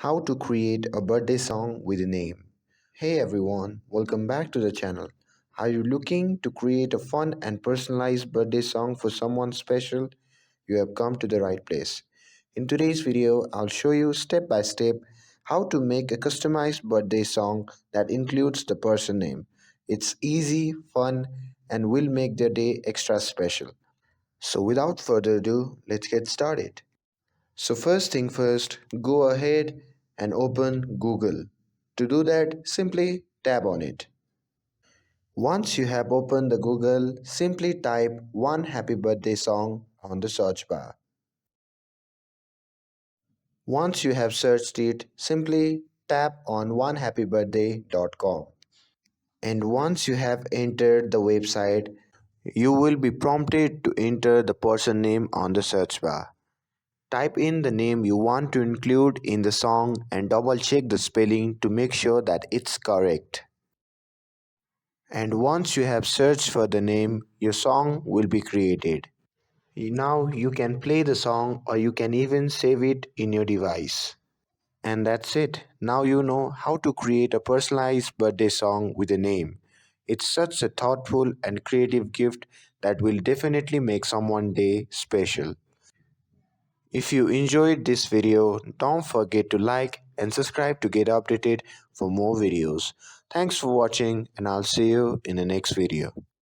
How to create a birthday song with a name. Hey everyone, welcome back to the channel. Are you looking to create a fun and personalized birthday song for someone special? You have come to the right place. In today's video, I'll show you step by step how to make a customized birthday song that includes the person name. It's easy, fun, and will make their day extra special. So without further ado, let's get started. So first thing first, go ahead and open Google. To do that, simply tap on it. Once you have opened the Google, simply type one happy birthday song on the search bar. Once you have searched it, simply tap on onehappybirthday.com. And once you have entered the website, you will be prompted to enter the person name on the search bar. Type in the name you want to include in the song and double check the spelling to make sure that it's correct. And once you have searched for the name, your song will be created. Now you can play the song or you can even save it in your device. And that's it. Now you know how to create a personalized birthday song with a name. It's such a thoughtful and creative gift that will definitely make someone's day special. If you enjoyed this video, don't forget to like and subscribe to get updated for more videos. Thanks for watching and I'll see you in the next video.